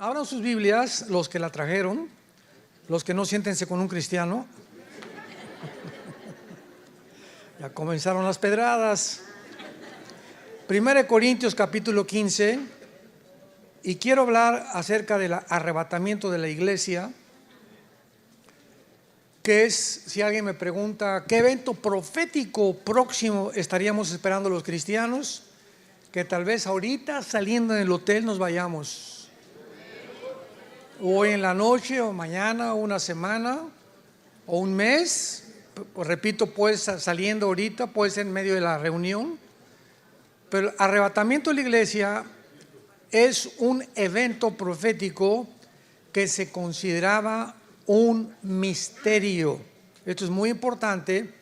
Abran sus Biblias, los que la trajeron, los que no, siéntense con un cristiano. Ya comenzaron las pedradas. 1 Corintios capítulo 15, y quiero hablar acerca del arrebatamiento de la iglesia, que es, si alguien me pregunta, ¿qué evento profético próximo estaríamos esperando los cristianos? Que tal vez ahorita saliendo del hotel nos vayamos. Hoy en la noche, o mañana, o una semana, o un mes. Repito, pues saliendo ahorita, puede ser en medio de la reunión. Pero el arrebatamiento de la iglesia es un evento profético que se consideraba un misterio. Esto es muy importante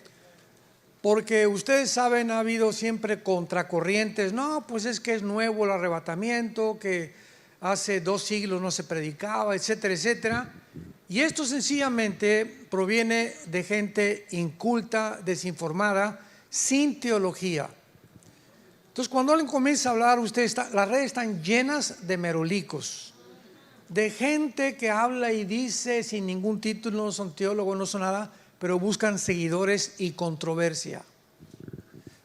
porque ustedes saben, ha habido siempre contracorrientes. No, pues es que es nuevo el arrebatamiento, que hace 2 siglos no se predicaba, etcétera, etcétera. Y esto sencillamente proviene de gente inculta, desinformada, sin teología. Entonces, cuando alguien comienza a hablar, las redes están llenas de merolicos, de gente que habla y dice sin ningún título, no son teólogos, no son nada, pero buscan seguidores y controversia.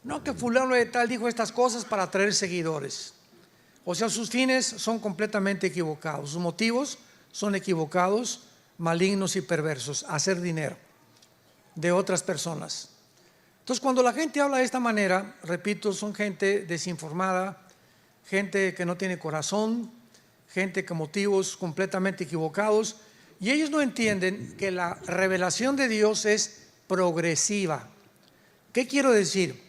No, que fulano de tal dijo estas cosas para atraer seguidores. O sea, sus fines son completamente equivocados, sus motivos son equivocados, malignos y perversos, hacer dinero de otras personas. Entonces, cuando la gente habla de esta manera, repito, son gente desinformada, gente que no tiene corazón, gente con motivos completamente equivocados, y ellos no entienden que la revelación de Dios es progresiva. ¿Qué quiero decir?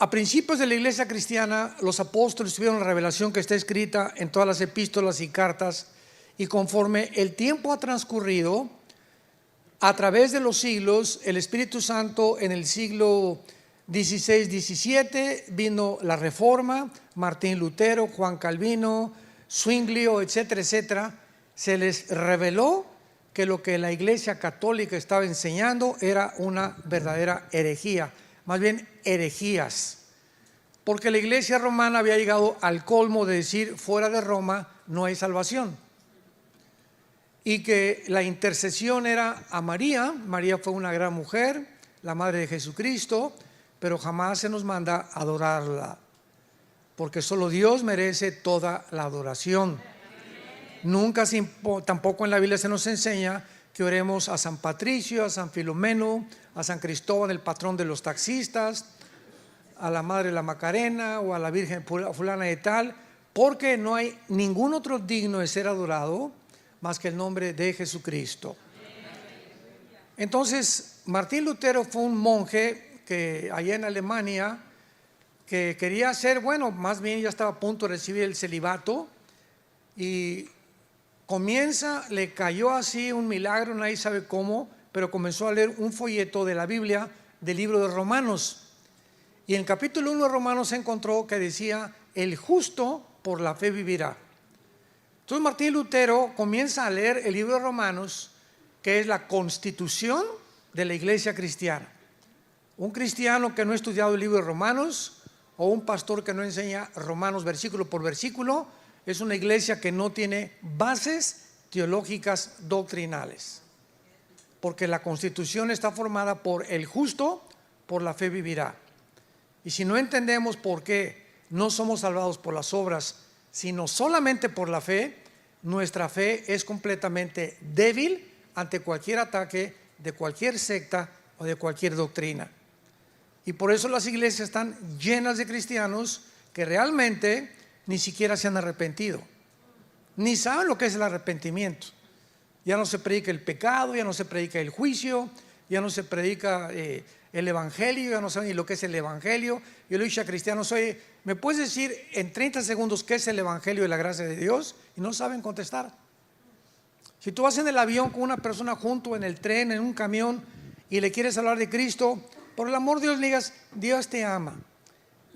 A principios de la iglesia cristiana, los apóstoles tuvieron la revelación que está escrita en todas las epístolas y cartas, y conforme el tiempo ha transcurrido, a través de los siglos, el Espíritu Santo en el siglo XVI, XVII, vino la Reforma, Martín Lutero, Juan Calvino, Zwinglio, etcétera, etcétera. Se les reveló que lo que la iglesia católica estaba enseñando era una verdadera herejía, más bien herejías, porque la iglesia romana había llegado al colmo de decir fuera de Roma no hay salvación, y que la intercesión era a María. María fue una gran mujer, la madre de Jesucristo, pero jamás se nos manda a adorarla, porque solo Dios merece toda la adoración. Nunca, tampoco en la Biblia se nos enseña que oremos a San Patricio, a San Filomeno, a San Cristóbal, el patrón de los taxistas, a la Madre la Macarena o a la Virgen fulana de tal, porque no hay ningún otro digno de ser adorado más que el nombre de Jesucristo. Entonces, Martín Lutero fue un monje que allá en Alemania, que quería ser, bueno, más bien ya estaba a punto de recibir el celibato, y le cayó así un milagro, nadie sabe cómo, pero comenzó a leer un folleto de la Biblia, del libro de Romanos, y en el capítulo 1 de Romanos se encontró que decía: el justo por la fe vivirá. Entonces Martín Lutero comienza a leer el libro de Romanos, que es la constitución de la iglesia cristiana. Un cristiano que no ha estudiado el libro de Romanos, o un pastor que no enseña Romanos versículo por versículo, es una iglesia que no tiene bases teológicas doctrinales, porque la constitución está formada por el justo por la fe vivirá. Y si no entendemos por qué no somos salvados por las obras, sino solamente por la fe, nuestra fe es completamente débil ante cualquier ataque de cualquier secta o de cualquier doctrina. Y por eso las iglesias están llenas de cristianos que realmente ni siquiera se han arrepentido, ni saben lo que es el arrepentimiento. Ya no se predica el pecado, ya no se predica el juicio, ya no se predica el evangelio, ya no saben ni lo que es el evangelio. Yo le dije a cristianos: oye, ¿me puedes decir en 30 segundos qué es el evangelio de la gracia de Dios? Y no saben contestar. Si tú vas en el avión con una persona junto, en el tren, en un camión, y le quieres hablar de Cristo, por el amor de Dios le digas: Dios te ama,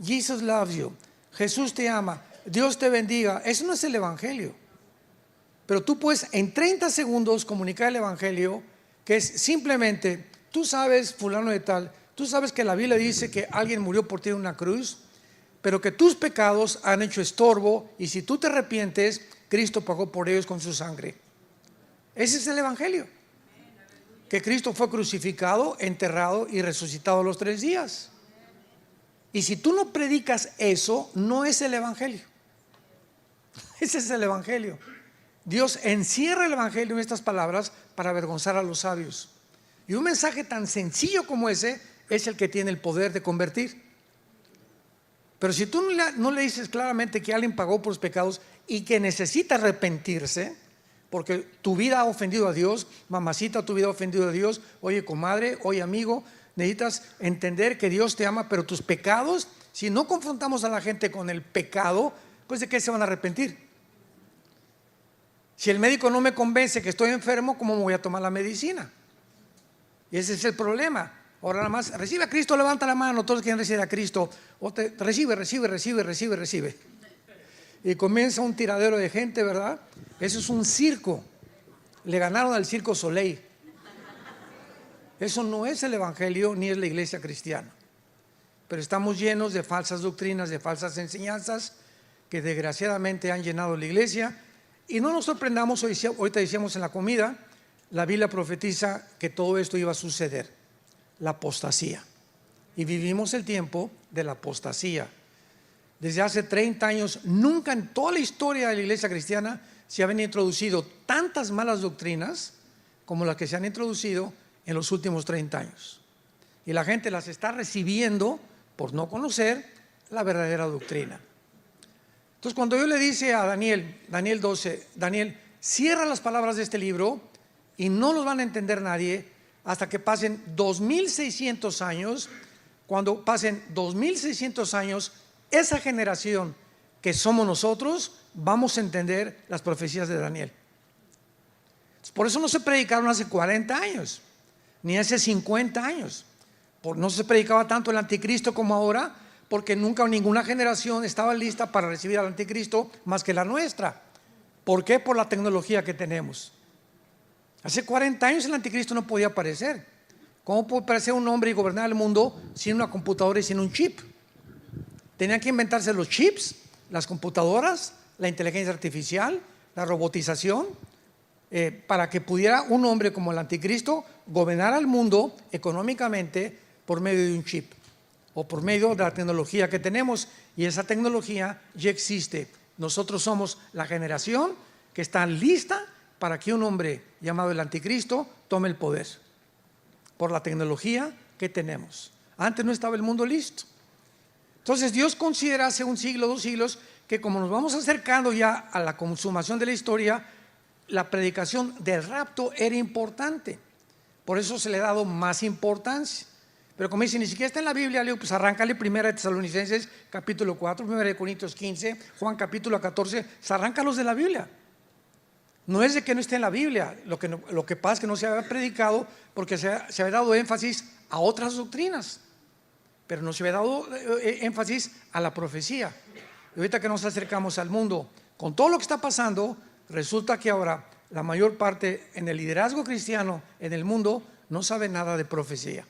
Jesus loves you, Jesús te ama, Dios te bendiga. Eso no es el evangelio. Pero tú puedes en 30 segundos comunicar el evangelio, que es simplemente: tú sabes, fulano de tal, tú sabes que la Biblia dice que alguien murió por ti en una cruz, pero que tus pecados han hecho estorbo, y si tú te arrepientes, Cristo pagó por ellos con su sangre. Ese es el evangelio, que Cristo fue crucificado, enterrado y resucitado a los 3 días. Y si tú no predicas eso, no es el evangelio. Ese es el evangelio. Dios encierra el evangelio en estas palabras para avergonzar a los sabios. Y un mensaje tan sencillo como ese es el que tiene el poder de convertir. Pero si tú no le dices claramente que alguien pagó por los pecados y que necesita arrepentirse, porque tu vida ha ofendido a Dios, mamacita, tu vida ha ofendido a Dios, oye comadre, oye amigo, necesitas entender que Dios te ama, pero tus pecados, si no confrontamos a la gente con el pecado, pues ¿de qué se van a arrepentir? Si el médico no me convence que estoy enfermo, ¿cómo me voy a tomar la medicina? Y ese es el problema. Ahora nada más, recibe a Cristo, levanta la mano, todos quienes reciben a Cristo, recibe. Y comienza un tiradero de gente, ¿verdad? Eso es un circo. Le ganaron al Circo Soleil. Eso no es el evangelio ni es la iglesia cristiana. Pero estamos llenos de falsas doctrinas, de falsas enseñanzas que desgraciadamente han llenado la iglesia. Y no nos sorprendamos, ahorita decíamos en la comida, la Biblia profetiza que todo esto iba a suceder, la apostasía. Y vivimos el tiempo de la apostasía. Desde hace 30 años, nunca en toda la historia de la iglesia cristiana se habían introducido tantas malas doctrinas como las que se han introducido en los últimos 30 años. Y la gente las está recibiendo por no conocer la verdadera doctrina. Entonces, cuando yo le dice a Daniel 12, Daniel, cierra las palabras de este libro y no los van a entender nadie hasta que pasen 2600 años. Cuando pasen 2600 años, esa generación que somos nosotros, vamos a entender las profecías de Daniel. Por eso no se predicaron hace 40 años, ni hace 50 años. No se predicaba tanto el anticristo como ahora, porque nunca ninguna generación estaba lista para recibir al anticristo más que la nuestra. ¿Por qué? Por la tecnología que tenemos. Hace 40 años el anticristo no podía aparecer. ¿Cómo puede aparecer un hombre y gobernar el mundo sin una computadora y sin un chip? Tenían que inventarse los chips, las computadoras, la inteligencia artificial, la robotización, para que pudiera un hombre como el anticristo gobernar al mundo económicamente por medio de un chip o por medio de la tecnología que tenemos. Y esa tecnología ya existe. Nosotros somos la generación que está lista para que un hombre llamado el anticristo tome el poder por la tecnología que tenemos. Antes no estaba el mundo listo. Entonces Dios considera hace un siglo, 2 siglos, que como nos vamos acercando ya a la consumación de la historia, la predicación del rapto era importante. Por eso se le ha dado más importancia. Pero como dice, ni siquiera está en la Biblia, le digo, pues arráncale 1 Tesalonicenses capítulo 4, 1 Corintios 15, Juan capítulo 14, arráncalos de la Biblia. No es de que no esté en la Biblia, lo que pasa es que no se había predicado porque se había dado énfasis a otras doctrinas, pero no se había dado énfasis a la profecía. Y ahorita que nos acercamos al mundo, con todo lo que está pasando, resulta que ahora la mayor parte en el liderazgo cristiano en el mundo no sabe nada de profecía.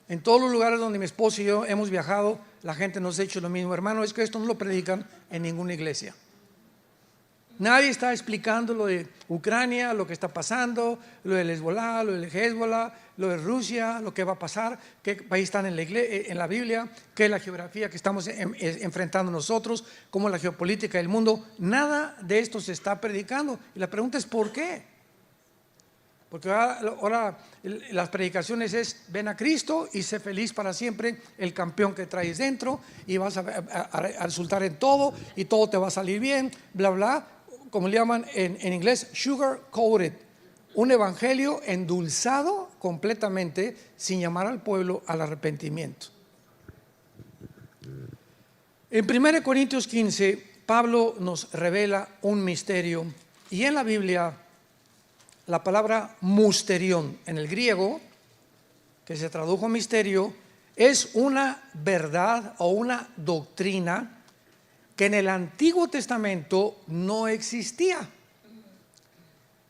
En todos los lugares donde mi esposo y yo hemos viajado, la gente nos ha dicho lo mismo: hermano, es que esto no lo predican en ninguna iglesia. Nadie está explicando lo de Ucrania, lo que está pasando, lo del Hezbollah, lo del Hezbollah, lo de Rusia, lo que va a pasar, qué país están en la Biblia, qué es la geografía que estamos enfrentando nosotros, cómo es la geopolítica del mundo. Nada de esto se está predicando. Y la pregunta es ¿por qué? Porque ahora las predicaciones es: ven a Cristo y sé feliz para siempre, el campeón que traes dentro, y vas a resultar en todo y todo te va a salir bien, bla bla, como le llaman en inglés, sugar coated, un evangelio endulzado completamente sin llamar al pueblo al arrepentimiento. En 1 Corintios 15 Pablo nos revela un misterio, y en la Biblia la palabra musterión en el griego, que se tradujo misterio, es una verdad o una doctrina que en el Antiguo Testamento no existía.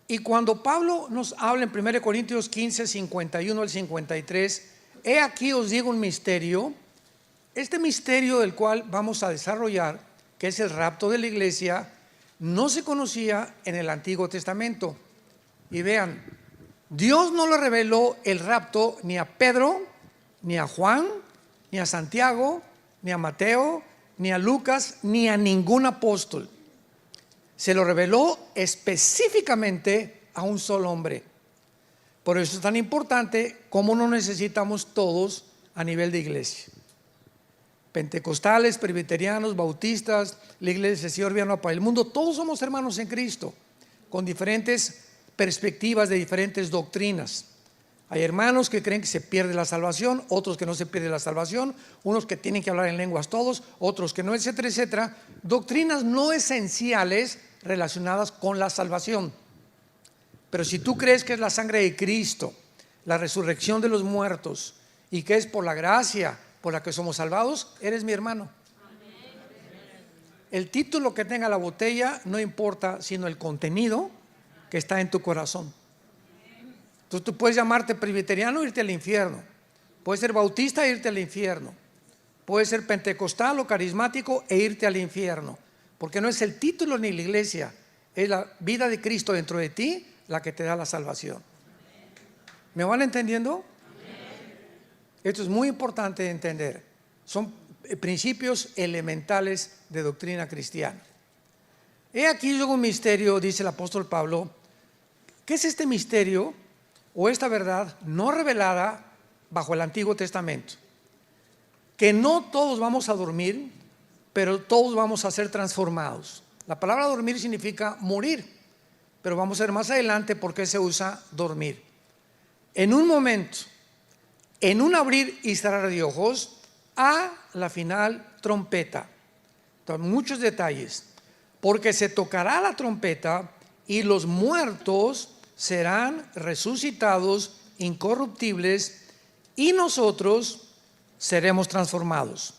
Y cuando Pablo nos habla en 1 Corintios 15, 51 al 53, he aquí os digo un misterio: este misterio del cual vamos a desarrollar, que es el rapto de la iglesia, no se conocía en el Antiguo Testamento. Y vean, Dios no le reveló el rapto ni a Pedro, ni a Juan, ni a Santiago, ni a Mateo, ni a Lucas, ni a ningún apóstol. Se lo reveló específicamente a un solo hombre. Por eso es tan importante cómo nos necesitamos todos a nivel de iglesia. Pentecostales, presbiterianos, bautistas, la iglesia Señor Viano para el mundo, todos somos hermanos en Cristo, con diferentes perspectivas de diferentes doctrinas. Hay hermanos que creen que se pierde la salvación, otros que no se pierde la salvación, unos que tienen que hablar en lenguas todos, otros que no, etcétera, etcétera. Doctrinas no esenciales relacionadas con la salvación. Pero si tú crees que es la sangre de Cristo, la resurrección de los muertos, y que es por la gracia por la que somos salvados, eres mi hermano. El título que tenga la botella no importa, sino el contenido que está en tu corazón. Entonces tú puedes llamarte presbiteriano e irte al infierno, puedes ser bautista e irte al infierno, puedes ser pentecostal o carismático e irte al infierno, porque no es el título ni la iglesia, es la vida de Cristo dentro de ti la que te da la salvación. ¿Me van entendiendo? Esto es muy importante de entender. Son principios elementales de doctrina cristiana. He aquí luego un misterio, dice el apóstol Pablo. ¿Qué es este misterio o esta verdad no revelada bajo el Antiguo Testamento? Que no todos vamos a dormir, pero todos vamos a ser transformados. La palabra dormir significa morir, pero vamos a ver más adelante por qué se usa dormir. En un momento, en un abrir y cerrar de ojos, a la final trompeta. Entonces, muchos detalles. Porque se tocará la trompeta y los muertos serán resucitados incorruptibles y nosotros seremos transformados.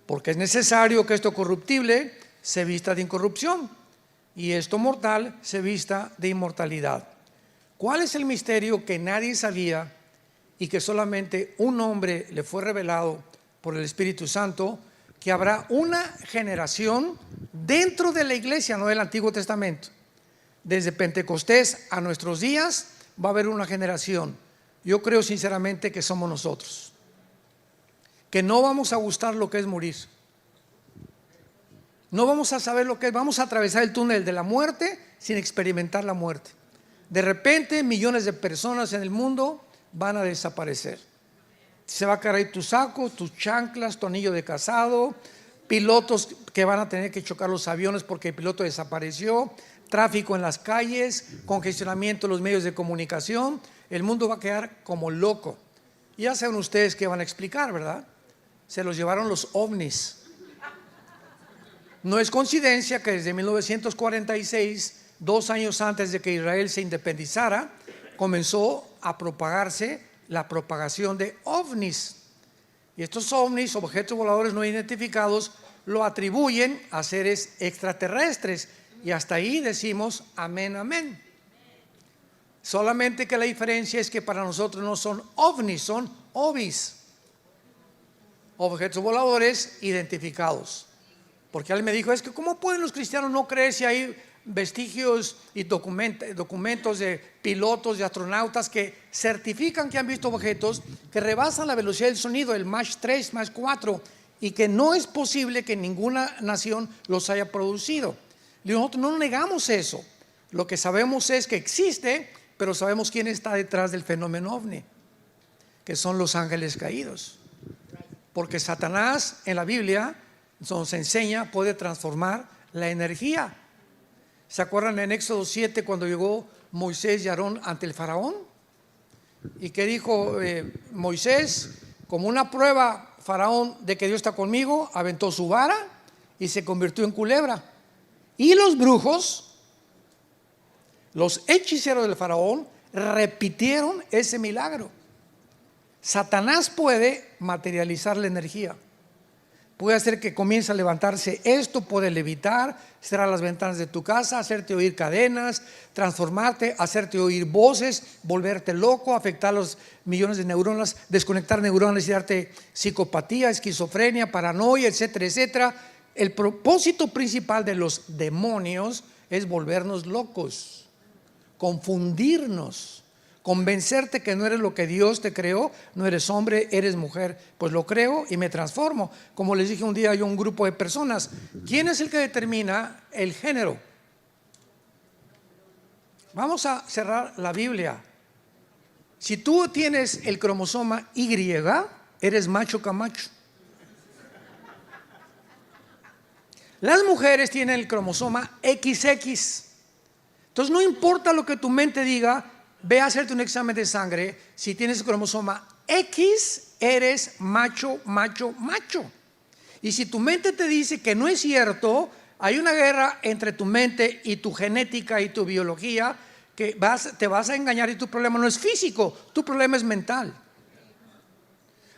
Porque es necesario que esto corruptible se vista de incorrupción y esto mortal se vista de inmortalidad. ¿Cuál es el misterio que nadie sabía y que solamente un hombre le fue revelado por el Espíritu Santo? Que habrá una generación dentro de la iglesia, no del Antiguo Testamento. Desde Pentecostés a nuestros días va a haber una generación. Yo creo sinceramente que somos nosotros, que no vamos a gustar lo que es morir. No vamos a saber lo que es, vamos a atravesar el túnel de la muerte sin experimentar la muerte. De repente millones de personas en el mundo van a desaparecer. Se va a caer ahí tu saco, tus chanclas, tu anillo de casado, pilotos que van a tener que chocar los aviones porque el piloto desapareció, tráfico en las calles, congestionamiento en los medios de comunicación. El mundo va a quedar como loco. Ya saben ustedes qué van a explicar, ¿verdad? Se los llevaron los ovnis. No es coincidencia que desde 1946, 2 años antes de que Israel se independizara, comenzó a propagarse la propagación de ovnis. Y estos ovnis, objetos voladores no identificados, lo atribuyen a seres extraterrestres. Y hasta ahí decimos amén, amén. Solamente que la diferencia es que para nosotros no son ovnis, son ovis, objetos voladores identificados. Porque alguien me dijo, es que ¿cómo pueden los cristianos no creer si hay vestigios y documentos de pilotos, de astronautas que certifican que han visto objetos que rebasan la velocidad del sonido, el Mach 3, Mach 4, y que no es posible que ninguna nación los haya producido? Y nosotros no negamos eso. Lo que sabemos es que existe, pero sabemos quién está detrás del fenómeno ovni, que son los ángeles caídos. Porque Satanás en la Biblia nos enseña, puede transformar la energía. ¿Se acuerdan en Éxodo 7 cuando llegó Moisés y Aarón ante el faraón? Y que dijo Moisés, como una prueba, faraón, de que Dios está conmigo, aventó su vara y se convirtió en culebra. Y los brujos, los hechiceros del faraón, repitieron ese milagro. Satanás puede materializar la energía, puede hacer que comience a levantarse esto, puede levitar, cerrar las ventanas de tu casa, hacerte oír cadenas, transformarte, hacerte oír voces, volverte loco, afectar los millones de neuronas, desconectar neuronas y darte psicopatía, esquizofrenia, paranoia, etcétera, etcétera. El propósito principal de los demonios es volvernos locos, confundirnos, convencerte que no eres lo que Dios te creó, no eres hombre, eres mujer. Pues lo creo y me transformo. Como les dije un día a un grupo de personas, ¿quién es el que determina el género? Vamos a cerrar la Biblia. Si tú tienes el cromosoma Y, eres macho camacho. Las mujeres tienen el cromosoma XX. Entonces no importa lo que tu mente diga, ve a hacerte un examen de sangre. Si tienes el cromosoma X, eres macho, macho, macho. Y si tu mente te dice que no es cierto, hay una guerra entre tu mente y tu genética y tu biología, que te vas a engañar, y tu problema no es físico, tu problema es mental.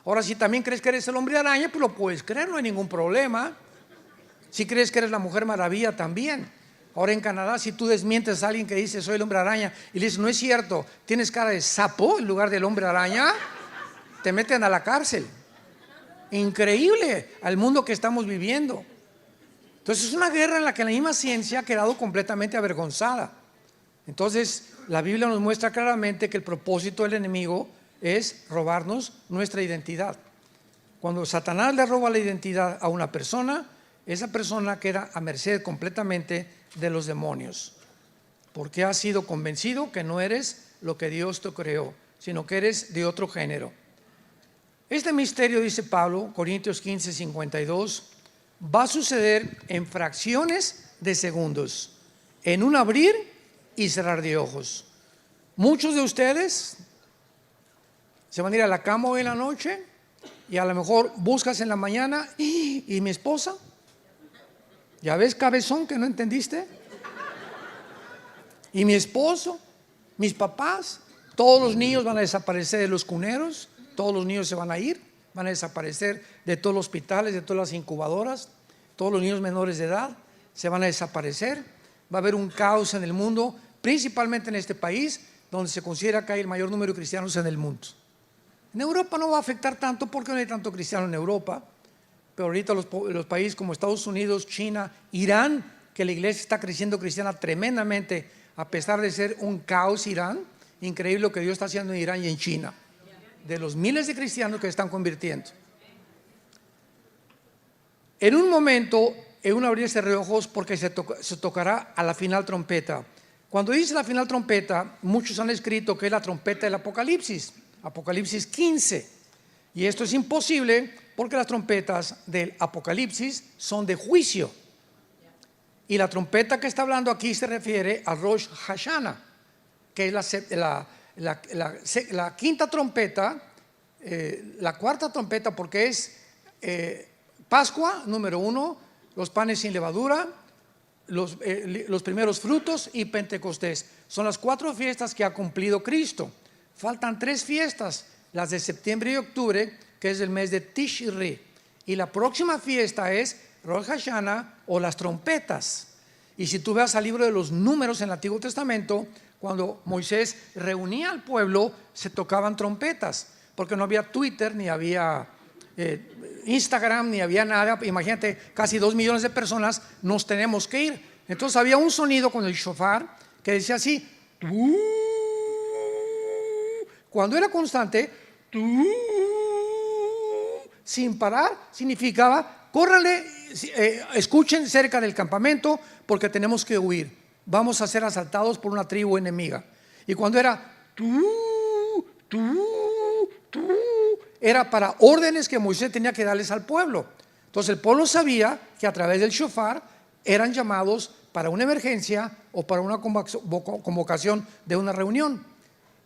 Ahora, si también crees que eres el hombre araña, pues lo puedes creer, no hay ningún problema. Si crees que eres la Mujer Maravilla, también. Ahora en Canadá, si tú desmientes a alguien que dice soy el hombre araña y le dices no es cierto, tienes cara de sapo en lugar del hombre araña, te meten a la cárcel. Increíble al mundo que estamos viviendo. Entonces es una guerra en la que la misma ciencia ha quedado completamente avergonzada. Entonces la Biblia nos muestra claramente que el propósito del enemigo es robarnos nuestra identidad. Cuando Satanás le roba la identidad a una persona, esa persona queda a merced completamente de los demonios, porque has sido convencido que no eres lo que Dios te creó, sino que eres de otro género. Este misterio, dice Pablo, Corintios 15:52, va a suceder en fracciones de segundos, en un abrir y cerrar de ojos. Muchos de ustedes se van a ir a la cama hoy en la noche y a lo mejor buscas en la mañana y mi esposa. ¿Ya ves, cabezón, que no entendiste? Y mi esposo, mis papás, todos los niños van a desaparecer de los cuneros, todos los niños se van a ir, van a desaparecer de todos los hospitales, de todas las incubadoras, todos los niños menores de edad se van a desaparecer. Va a haber un caos en el mundo, principalmente en este país, donde se considera que hay el mayor número de cristianos en el mundo. En Europa no va a afectar tanto porque no hay tanto cristiano en Europa. Pero ahorita los países como Estados Unidos, China, Irán, que la iglesia está creciendo cristiana tremendamente, a pesar de ser un caos Irán, increíble lo que Dios está haciendo en Irán y en China, de los miles de cristianos que se están convirtiendo. En un momento, en un abrirse de ojos, porque se tocará a la final trompeta. Cuando dice la final trompeta, muchos han escrito que es la trompeta del Apocalipsis, Apocalipsis 15, y esto es imposible, porque las trompetas del Apocalipsis son de juicio. Y la trompeta que está hablando aquí se refiere a Rosh Hashanah, que es la quinta trompeta, la cuarta trompeta, porque es Pascua, número 1, los panes sin levadura, los primeros frutos y Pentecostés. Son las 4 fiestas que ha cumplido Cristo. Faltan 3 fiestas, las de septiembre y octubre, que es el mes de Tishri, y la próxima fiesta es Rosh Hashanah o las trompetas. Y si tú ves al libro de los Números en el Antiguo Testamento, cuando Moisés reunía al pueblo, se tocaban trompetas, porque no había Twitter, ni había Instagram, ni había nada. Imagínate, casi 2 millones de personas, nos tenemos que ir. Entonces había un sonido con el shofar que decía así, cuando era constante, sin parar, significaba córranle, escuchen cerca del campamento porque tenemos que huir, vamos a ser asaltados por una tribu enemiga. Y cuando era era para órdenes que Moisés tenía que darles al pueblo. Entonces el pueblo sabía que a través del shofar eran llamados para una emergencia o para una convocación de una reunión.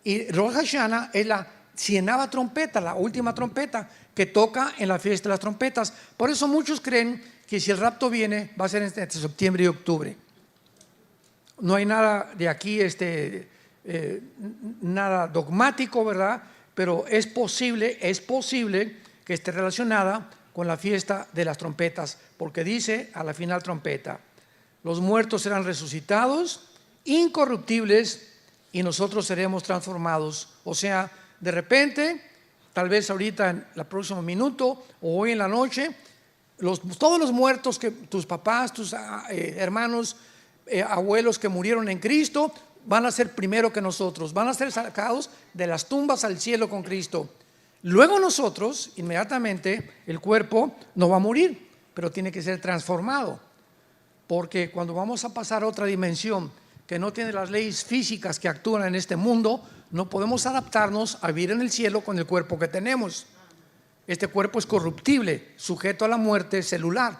Y Rosh Hashanah es la 100ª trompeta, la última trompeta que toca en la fiesta de las trompetas. Por eso muchos creen que si el rapto viene va a ser entre septiembre y octubre. No hay nada de aquí, nada dogmático, ¿verdad? Pero es posible que esté relacionada con la fiesta de las trompetas, porque dice a la final trompeta: los muertos serán resucitados, incorruptibles, y nosotros seremos transformados. O sea, de repente, tal vez ahorita en el próximo minuto o hoy en la noche, todos los muertos, que tus papás, tus hermanos, abuelos que murieron en Cristo, van a ser primero que nosotros, van a ser sacados de las tumbas al cielo con Cristo. Luego nosotros, inmediatamente, el cuerpo no va a morir, pero tiene que ser transformado, porque cuando vamos a pasar a otra dimensión que no tiene las leyes físicas que actúan en este mundo, no podemos adaptarnos a vivir en el cielo con el cuerpo que tenemos. Este cuerpo es corruptible, sujeto a la muerte celular,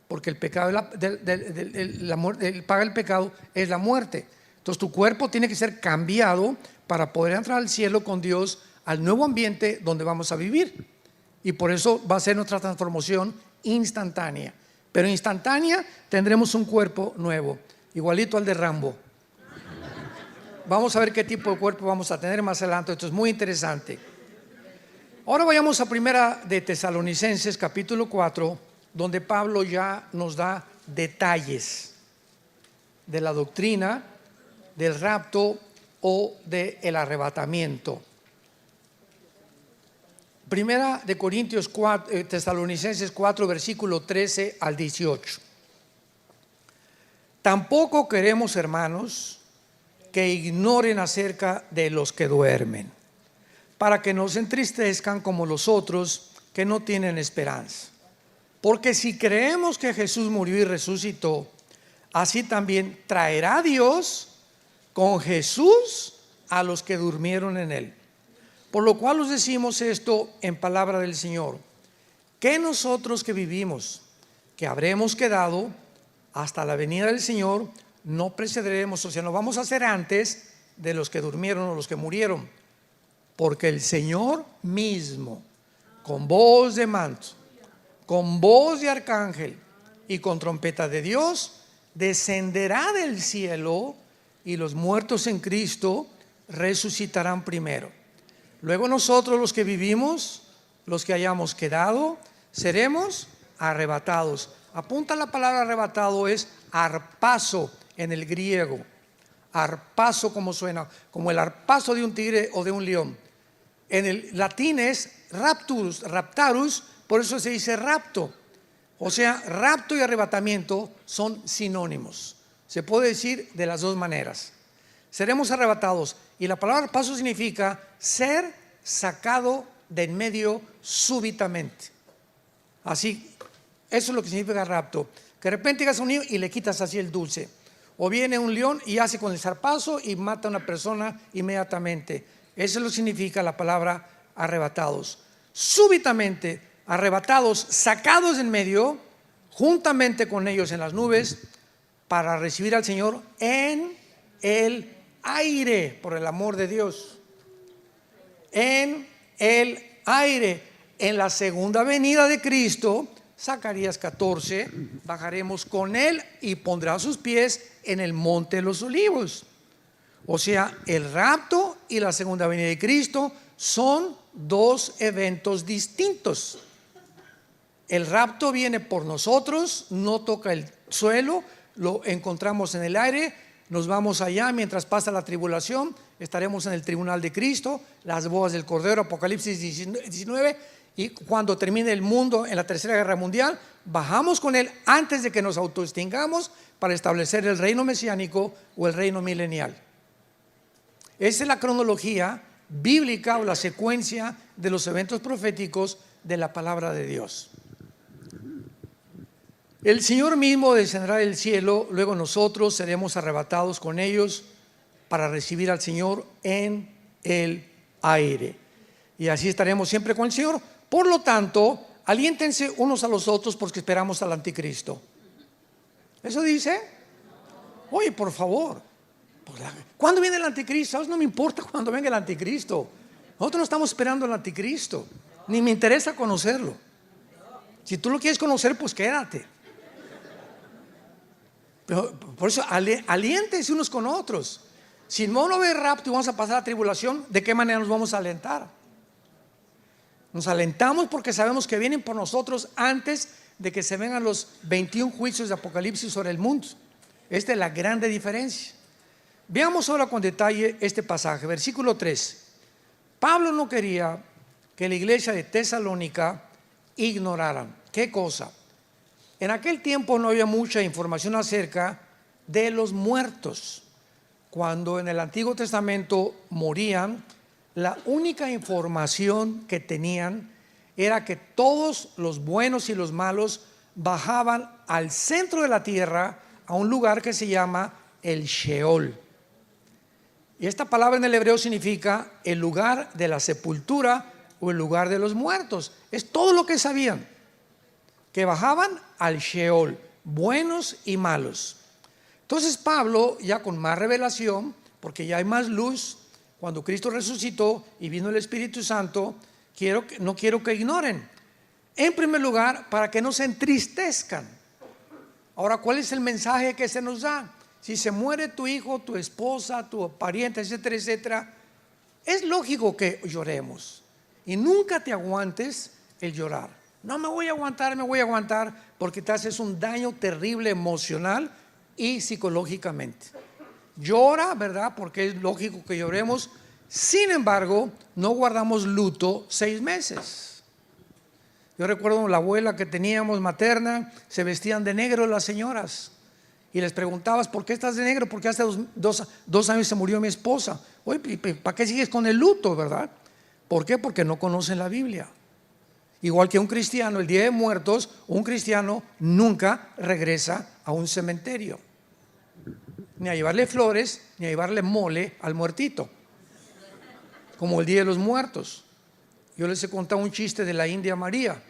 porque el pecado, el paga del pecado es la muerte. Entonces tu cuerpo tiene que ser cambiado para poder entrar al cielo con Dios, al nuevo ambiente donde vamos a vivir. Y por eso va a ser nuestra transformación instantánea. Pero instantánea tendremos un cuerpo nuevo, igualito al de Rambo. Vamos a ver qué tipo de cuerpo vamos a tener más adelante. Esto es muy interesante. Ahora vayamos a Primera de Tesalonicenses capítulo 4, donde Pablo ya nos da detalles de la doctrina del rapto o del arrebatamiento. Primera de Corintios 4, Tesalonicenses 4, versículo 13 al 18. Tampoco queremos, hermanos, que ignoren acerca de los que duermen, para que no se entristezcan como los otros que no tienen esperanza. Porque si creemos que Jesús murió y resucitó, así también traerá Dios con Jesús a los que durmieron en él. Por lo cual os decimos esto en palabra del Señor, que nosotros que vivimos, que habremos quedado hasta la venida del Señor, no precederemos, o sea, no vamos a ser antes de los que durmieron o los que murieron, porque el Señor mismo, con voz de mando, con voz de arcángel y con trompeta de Dios, descenderá del cielo, y los muertos en Cristo resucitarán primero. Luego nosotros, los que vivimos, los que hayamos quedado, seremos arrebatados. Apunta la palabra arrebatado, es arpazo en el griego. Arpazo, como suena, como el arpazo de un tigre o de un león. En el latín es rapturus, raptarus, por eso se dice rapto. O sea, rapto y arrebatamiento son sinónimos. Se puede decir de las dos maneras. Seremos arrebatados, y la palabra arpazo significa ser sacado de en medio súbitamente. Así, eso es lo que significa rapto. Que de repente llegas a un niño y le quitas así el dulce. O viene un león y hace con el zarpazo y mata a una persona inmediatamente. Eso es lo que significa la palabra arrebatados. Súbitamente, arrebatados, sacados en medio, juntamente con ellos en las nubes, para recibir al Señor en el aire, por el amor de Dios. En el aire, en la segunda venida de Cristo. Zacarías 14, bajaremos con él y pondrá sus pies en el monte de los olivos. O sea, el rapto y la segunda venida de Cristo son dos eventos distintos. El rapto viene por nosotros, no toca el suelo, lo encontramos en el aire, nos vamos allá mientras pasa la tribulación, estaremos en el tribunal de Cristo, las bodas del Cordero, Apocalipsis 19. Y cuando termine el mundo en la tercera guerra mundial, bajamos con él antes de que nos autoextingamos para establecer el reino mesiánico o el reino milenial. Esa es la cronología bíblica o la secuencia de los eventos proféticos de la palabra de Dios. El Señor mismo descenderá del cielo, luego nosotros seremos arrebatados con ellos para recibir al Señor en el aire. Y así estaremos siempre con el Señor. Por lo tanto, aliéntense unos a los otros porque esperamos al anticristo. ¿Eso dice? Oye, por favor, ¿cuándo viene el anticristo? No me importa cuándo venga el anticristo. Nosotros no estamos esperando al anticristo, ni me interesa conocerlo. Si tú lo quieres conocer, pues quédate. Pero por eso aliéntense unos con otros. Si no va a haber rapto y vamos a pasar la tribulación, ¿de qué manera nos vamos a alentar? Nos alentamos porque sabemos que vienen por nosotros antes de que se vengan los 21 juicios de Apocalipsis sobre el mundo. Esta es la grande diferencia. Veamos ahora con detalle este pasaje, versículo 3. Pablo no quería que la iglesia de Tesalónica ignoraran. ¿Qué cosa? En aquel tiempo no había mucha información acerca de los muertos. Cuando en el Antiguo Testamento morían, la única información que tenían era que todos los buenos y los malos bajaban al centro de la tierra, a un lugar que se llama el Sheol. Y esta palabra en el hebreo significa el lugar de la sepultura o el lugar de los muertos. Es todo lo que sabían, que bajaban al Sheol, buenos y malos. Entonces Pablo, ya con más revelación, porque ya hay más luz, cuando Cristo resucitó y vino el Espíritu Santo, no quiero que ignoren. En primer lugar, para que no se entristezcan. Ahora, ¿cuál es el mensaje que se nos da? Si se muere tu hijo, tu esposa, tu pariente, etcétera, etcétera, es lógico que lloremos. Y nunca te aguantes el llorar. No me voy a aguantar, porque te haces un daño terrible emocional y psicológicamente. Llora, ¿verdad? Porque es lógico que lloremos. Sin embargo, no guardamos luto 6 meses. Yo recuerdo la abuela que teníamos materna, se vestían de negro las señoras. Y les preguntabas, ¿por qué estás de negro? Porque hace dos años se murió mi esposa. Oye, ¿para qué sigues con el luto, verdad? ¿Por qué? Porque no conocen la Biblia. Igual que un cristiano, el Día de Muertos, un cristiano nunca regresa a un cementerio, ni a llevarle flores, ni a llevarle mole al muertito, como el Día de los Muertos. Yo les he contado un chiste de la India María.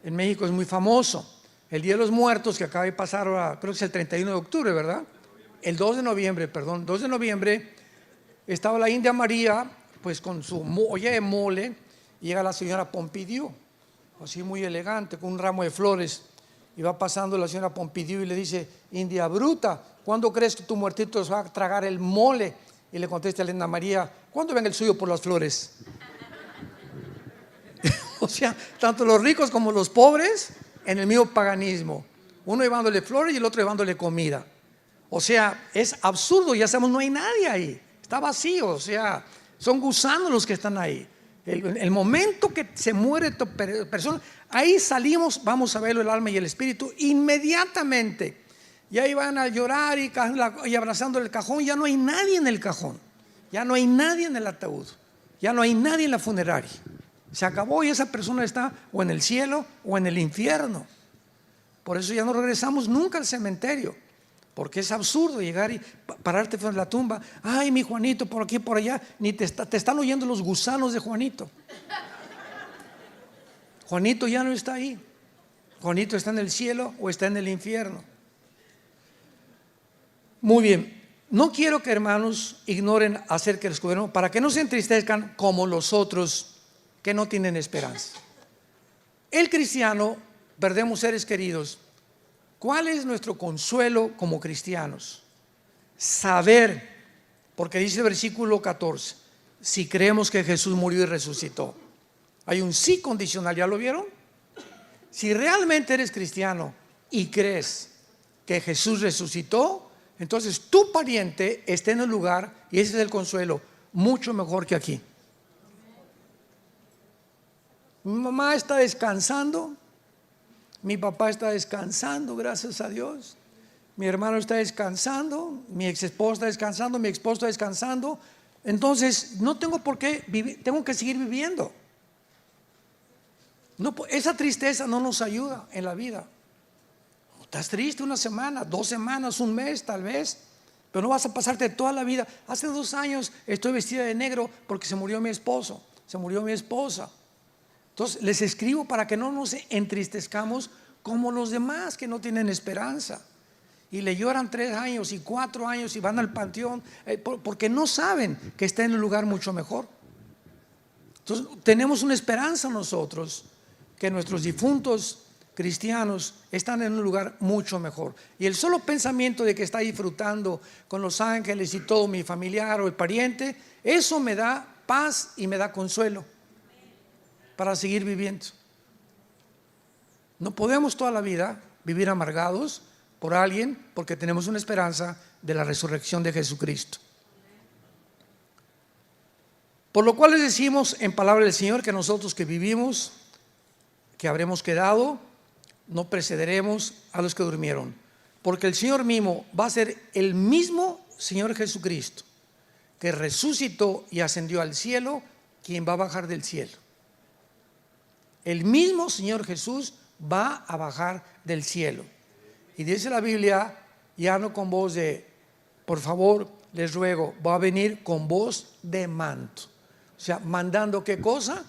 En México es muy famoso. El Día de los Muertos, que acaba de pasar ahora, creo que es el 31 de octubre, ¿verdad? El 2 de noviembre, estaba la India María, pues con su olla de mole, y llega la señora Pompidou, así muy elegante, con un ramo de flores, y va pasando la señora Pompidou y le dice: India bruta, ¿cuándo crees que tu muertito se va a tragar el mole? Y le contesta a la India María: ¿cuándo venga el suyo por las flores? O sea, tanto los ricos como los pobres en el mismo paganismo, uno llevándole flores y el otro llevándole comida. O sea, es absurdo, ya sabemos, no hay nadie ahí, está vacío, o sea, son gusanos los que están ahí. El momento que se muere tu persona, ahí salimos, vamos a verlo, el alma y el espíritu inmediatamente. Y ahí van a llorar y abrazando el cajón. Ya no hay nadie en el cajón, ya no hay nadie en el ataúd, ya no hay nadie en la funeraria. Se acabó y esa persona está o en el cielo o en el infierno. Por eso ya no regresamos nunca al cementerio, porque es absurdo llegar y pararte frente a la tumba. Ay, mi Juanito, por aquí, por allá. Ni te están oyendo los gusanos de Juanito. Juanito ya no está ahí. Juanito está en el cielo o está en el infierno. Muy bien. No quiero que, hermanos, ignoren acerca del gobierno, para que no se entristezcan como los otros que no tienen esperanza. El cristiano, perdemos seres queridos. ¿Cuál es nuestro consuelo como cristianos? Saber, porque dice el versículo 14, si creemos que Jesús murió y resucitó. Hay un sí condicional, ¿ya lo vieron? Si realmente eres cristiano y crees que Jesús resucitó, entonces tu pariente está en el lugar, y ese es el consuelo, mucho mejor que aquí. Mi mamá está descansando, mi papá está descansando, gracias a Dios. Mi hermano está descansando, mi ex esposa está descansando, mi esposo está descansando. Entonces no tengo por qué vivir, tengo que seguir viviendo. No, esa tristeza no nos ayuda en la vida. Estás triste una semana, 2 semanas, un mes tal vez, pero no vas a pasarte toda la vida. Hace 2 años estoy vestida de negro porque se murió mi esposo, se murió mi esposa. Entonces les escribo para que no nos entristezcamos como los demás que no tienen esperanza y le lloran 3 años y 4 años y van al panteón porque no saben que está en un lugar mucho mejor. Entonces tenemos una esperanza nosotros, que nuestros difuntos cristianos están en un lugar mucho mejor, y el solo pensamiento de que está disfrutando con los ángeles y todo mi familiar o el pariente, eso me da paz y me da consuelo. para seguir viviendo. No podemos toda la vida vivir amargados por alguien, porque tenemos una esperanza de la resurrección de Jesucristo. Por lo cual les decimos en palabra del Señor que nosotros que vivimos, que habremos quedado, no precederemos a los que durmieron, porque el Señor mismo va a ser el mismo Señor Jesucristo que resucitó y ascendió al cielo, quien va a bajar del cielo. El mismo Señor Jesús va a bajar del cielo. Y dice la Biblia, ya no con voz de, por favor, les ruego, va a venir con voz de manto. O sea, mandando ¿qué cosa?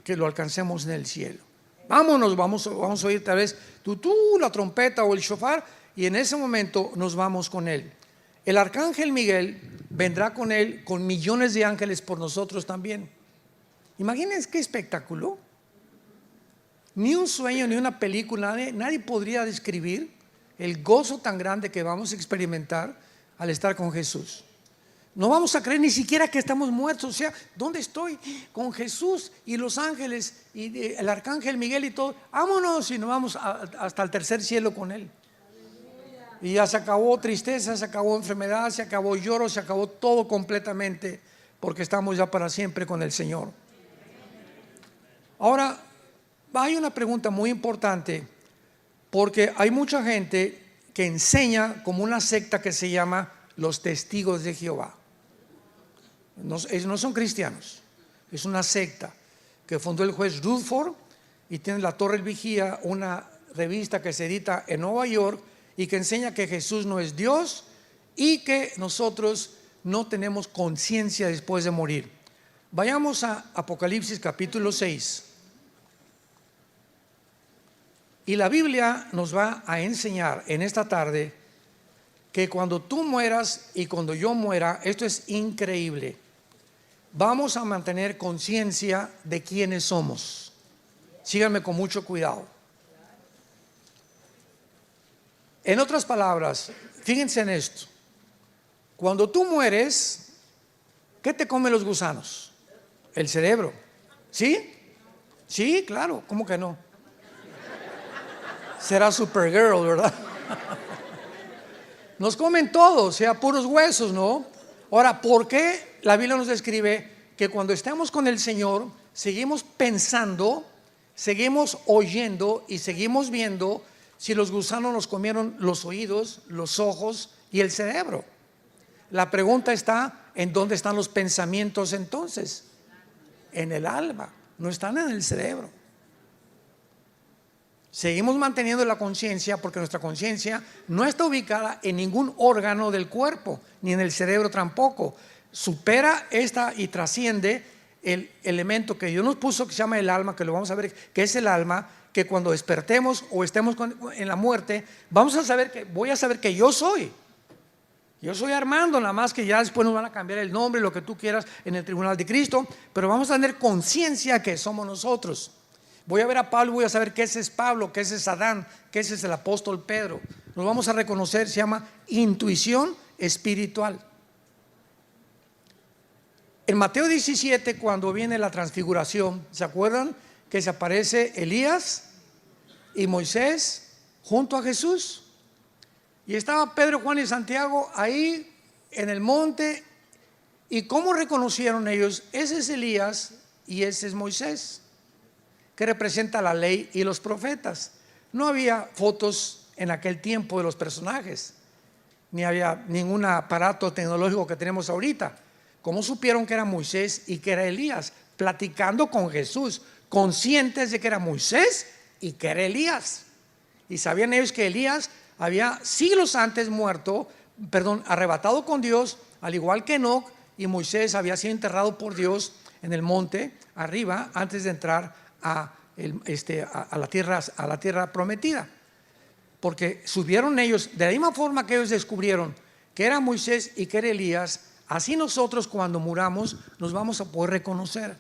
Que lo alcancemos en el cielo. Vámonos, vamos a oír tal vez la trompeta o el shofar, y en ese momento nos vamos con él. El arcángel Miguel vendrá con él, con millones de ángeles por nosotros también. Imagínense qué espectáculo. Ni un sueño, ni una película, nadie podría describir el gozo tan grande que vamos a experimentar al estar con Jesús. No vamos a creer ni siquiera que estamos muertos. O sea, ¿dónde estoy? Con Jesús y los ángeles y el arcángel Miguel y todo. Vámonos y nos vamos hasta el tercer cielo con él. Y ya se acabó tristeza, se acabó enfermedad, se acabó lloro, se acabó todo completamente, porque estamos ya para siempre con el Señor. Ahora, hay una pregunta muy importante, porque hay mucha gente que enseña como una secta que se llama los Testigos de Jehová. No son cristianos, es una secta que fundó el juez Rutherford, y tiene la Torre del Vigía, una revista que se edita en Nueva York y que enseña que Jesús no es Dios y que nosotros no tenemos conciencia después de morir. Vayamos a Apocalipsis capítulo 6. Y la Biblia nos va a enseñar en esta tarde que cuando tú mueras y cuando yo muera, esto es increíble, vamos a mantener conciencia de quiénes somos. Síganme con mucho cuidado. En otras palabras, fíjense en esto. Cuando tú mueres, ¿qué te comen los gusanos? El cerebro. ¿Sí? Sí, claro, ¿cómo que no? Será Supergirl, ¿verdad? Nos comen todo, o sea, puros huesos, ¿no? Ahora, ¿por qué la Biblia nos describe que cuando estemos con el Señor seguimos pensando, seguimos oyendo y seguimos viendo si los gusanos nos comieron los oídos, los ojos y el cerebro? La pregunta está, ¿en dónde están los pensamientos entonces? En el alma, no están en el cerebro. Seguimos manteniendo la conciencia porque nuestra conciencia no está ubicada en ningún órgano del cuerpo, ni en el cerebro tampoco. Supera esta y trasciende el elemento que Dios nos puso, que se llama el alma, que lo vamos a ver, que es el alma, que cuando despertemos o estemos en la muerte, voy a saber que yo soy Armando, nada más que ya después nos van a cambiar el nombre, lo que tú quieras en el tribunal de Cristo, pero vamos a tener conciencia que somos nosotros. Voy a ver a Pablo, voy a saber que ese es Pablo, que ese es Adán, que ese es el apóstol Pedro. Nos vamos a reconocer, se llama intuición espiritual. En Mateo 17, cuando viene la transfiguración, ¿se acuerdan que se aparece Elías y Moisés junto a Jesús? Y estaba Pedro, Juan y Santiago ahí en el monte. ¿Y cómo reconocieron ellos? Ese es Elías y ese es Moisés, que representa la ley y los profetas. No había fotos en aquel tiempo de los personajes, ni había ningún aparato tecnológico que tenemos ahorita. ¿Cómo supieron que era Moisés y que era Elías? Platicando con Jesús, conscientes de que era Moisés y que era Elías. Y sabían ellos que Elías había siglos antes arrebatado con Dios, al igual que Enoc, y Moisés había sido enterrado por Dios en el monte arriba antes de entrar a la tierra prometida, porque subieron ellos de la misma forma que ellos descubrieron que era Moisés y que era Elías. Así nosotros cuando muramos nos vamos a poder reconocer,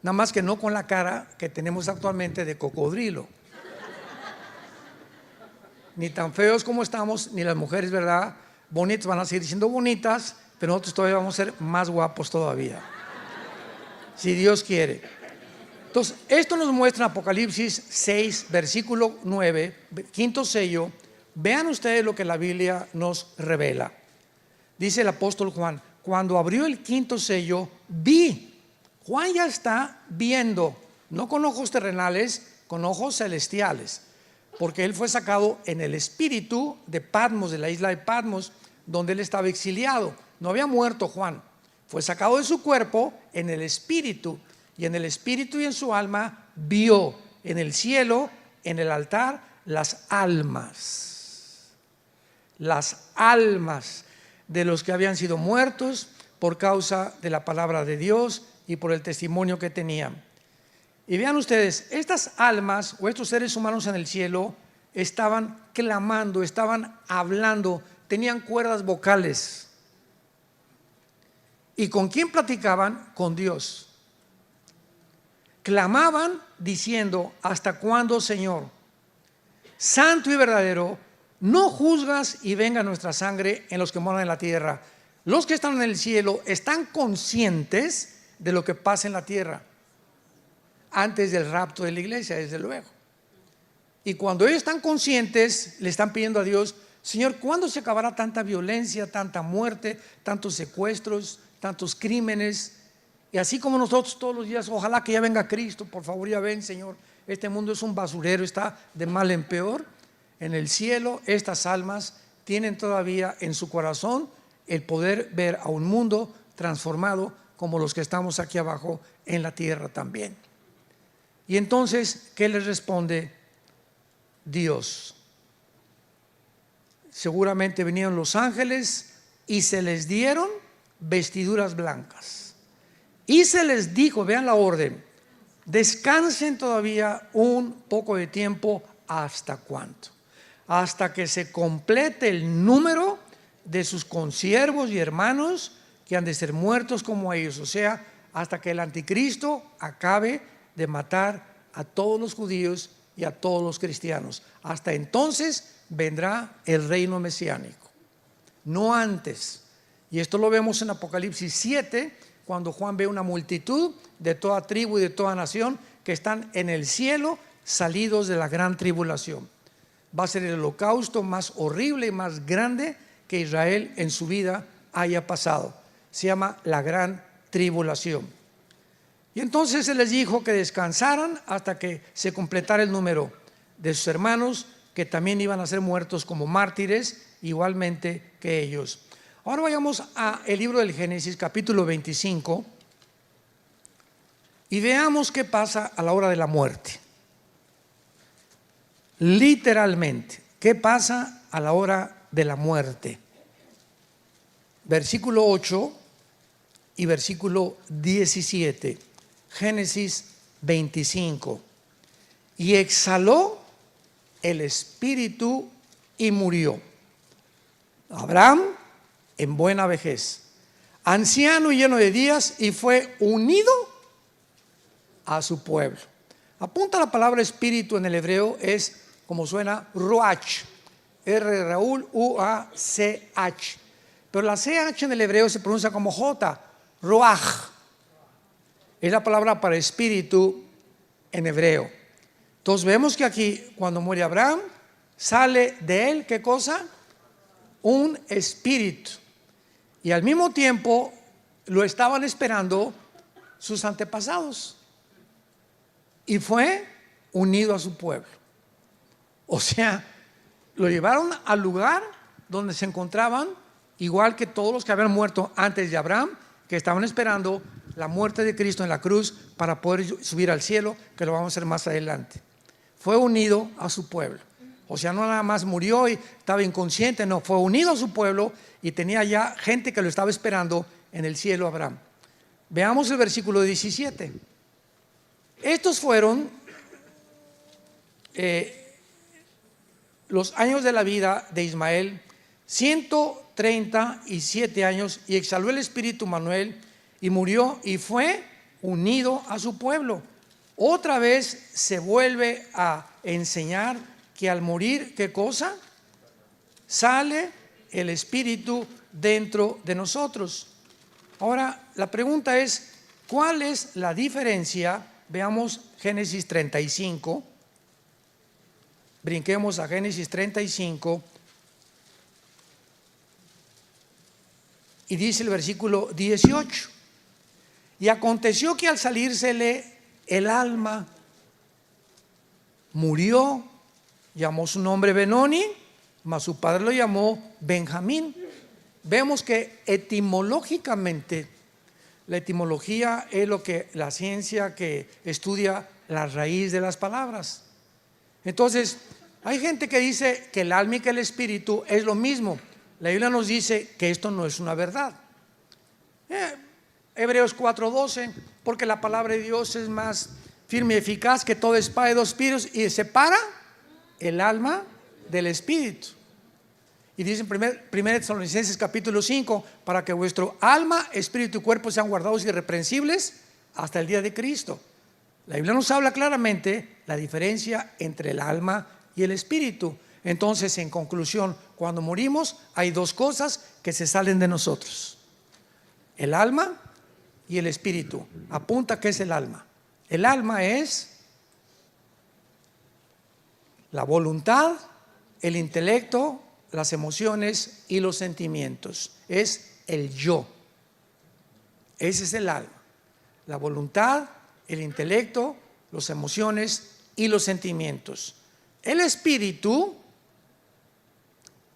nada más que no con la cara que tenemos actualmente de cocodrilo, ni tan feos como estamos, ni las mujeres, ¿verdad? Bonitas van a seguir siendo bonitas, pero nosotros todavía vamos a ser más guapos todavía, si Dios quiere. Entonces, esto nos muestra en Apocalipsis 6, versículo 9, quinto sello. Vean ustedes lo que la Biblia nos revela. Dice el apóstol Juan: cuando abrió el quinto sello, vi. Juan ya está viendo, no con ojos terrenales, con ojos celestiales, porque él fue sacado en el espíritu de Patmos, de la isla de Patmos, donde él estaba exiliado. No había muerto Juan, fue sacado de su cuerpo en el espíritu, y en el espíritu y en su alma vio en el cielo, en el altar, las almas de los que habían sido muertos por causa de la palabra de Dios y por el testimonio que tenían. Y vean ustedes, estas almas o estos seres humanos en el cielo estaban clamando, estaban hablando, tenían cuerdas vocales. ¿Y con quién platicaban? Con Dios. Clamaban diciendo: ¿hasta cuándo, Señor, santo y verdadero, no juzgas y venga nuestra sangre en los que moran en la tierra? Los que están en el cielo están conscientes de lo que pasa en la tierra antes del rapto de la iglesia, desde luego. Y cuando ellos están conscientes, le están pidiendo a Dios: Señor, ¿cuándo se acabará tanta violencia, tanta muerte, tantos secuestros, tantos crímenes? Y así como nosotros todos los días, ojalá que ya venga Cristo, por favor, ya ven, Señor. Este mundo es un basurero, está de mal en peor. En el cielo, estas almas tienen todavía en su corazón el poder ver a un mundo transformado como los que estamos aquí abajo en la tierra también. Y entonces, ¿qué les responde Dios? Seguramente vinieron los ángeles y se les dieron vestiduras blancas. Y se les dijo, vean la orden: descansen todavía un poco de tiempo. ¿Hasta cuánto? Hasta que se complete el número de sus consiervos y hermanos que han de ser muertos como ellos. O sea, hasta que el anticristo acabe de matar a todos los judíos y a todos los cristianos. Hasta entonces vendrá el reino mesiánico, no antes. Y esto lo vemos en Apocalipsis 7, cuando Juan ve una multitud de toda tribu y de toda nación que están en el cielo, salidos de la gran tribulación. Va a ser el holocausto más horrible y más grande que Israel en su vida haya pasado. Se llama la gran tribulación. Y entonces se les dijo que descansaran hasta que se completara el número de sus hermanos, que también iban a ser muertos como mártires, igualmente que ellos. Ahora vayamos al libro del Génesis, capítulo 25, y veamos qué pasa a la hora de la muerte. Literalmente, ¿qué pasa a la hora de la muerte? Versículo 8 y versículo 17, Génesis 25. Y exhaló el espíritu y murió Abraham en buena vejez, anciano y lleno de días, y fue unido a su pueblo. Apunta la palabra espíritu en el hebreo, es como suena, ruach, R de Raúl, U-A-C-H. Pero la CH en el hebreo se pronuncia como J, ruach. Es la palabra para espíritu en hebreo. Entonces vemos que aquí, cuando muere Abraham, sale de él, ¿qué cosa? Un espíritu. Y al mismo tiempo lo estaban esperando sus antepasados. Y fue unido a su pueblo. O sea, lo llevaron al lugar donde se encontraban, igual que todos los que habían muerto antes de Abraham, que estaban esperando la muerte de Cristo en la cruz para poder subir al cielo, que lo vamos a hacer más adelante. Fue unido a su pueblo. O sea, no nada más murió y estaba inconsciente, no, fue unido a su pueblo y tenía ya gente que lo estaba esperando en el cielo, Abraham. Veamos el versículo 17. Estos fueron los años de la vida de Ismael, 137 años, y exhaló el espíritu Manuel y murió y fue unido a su pueblo. Otra vez se vuelve a enseñar que al morir, ¿qué cosa? Sale el espíritu dentro de nosotros. Ahora, la pregunta es, ¿cuál es la diferencia veamos Génesis 35. Brinquemos a Génesis 35. Y dice el versículo 18: y aconteció que al salírsele el alma, murió, llamó su nombre Benoni, mas su padre lo llamó Benjamín. Vemos que etimológicamente, la etimología es lo que la ciencia que estudia la raíz de las palabras. Entonces, hay gente que dice que el alma y que el espíritu es lo mismo. La Biblia nos dice que esto no es una verdad. Hebreos 4:12, porque la palabra de Dios es más firme y eficaz que toda espada de dos filos y separa el alma del espíritu. Y dice en 1 Tesalonicenses capítulo 5, para que vuestro alma, espíritu y cuerpo sean guardados irreprensibles hasta el día de Cristo. La Biblia nos habla claramente la diferencia entre el alma y el espíritu. Entonces, en conclusión, cuando morimos hay dos cosas que se salen de nosotros: el alma y el espíritu. Apunta qué es el alma. El alma es la voluntad, el intelecto, las emociones y los sentimientos. Es el yo. Ese es el alma: la voluntad, el intelecto, las emociones y los sentimientos. El espíritu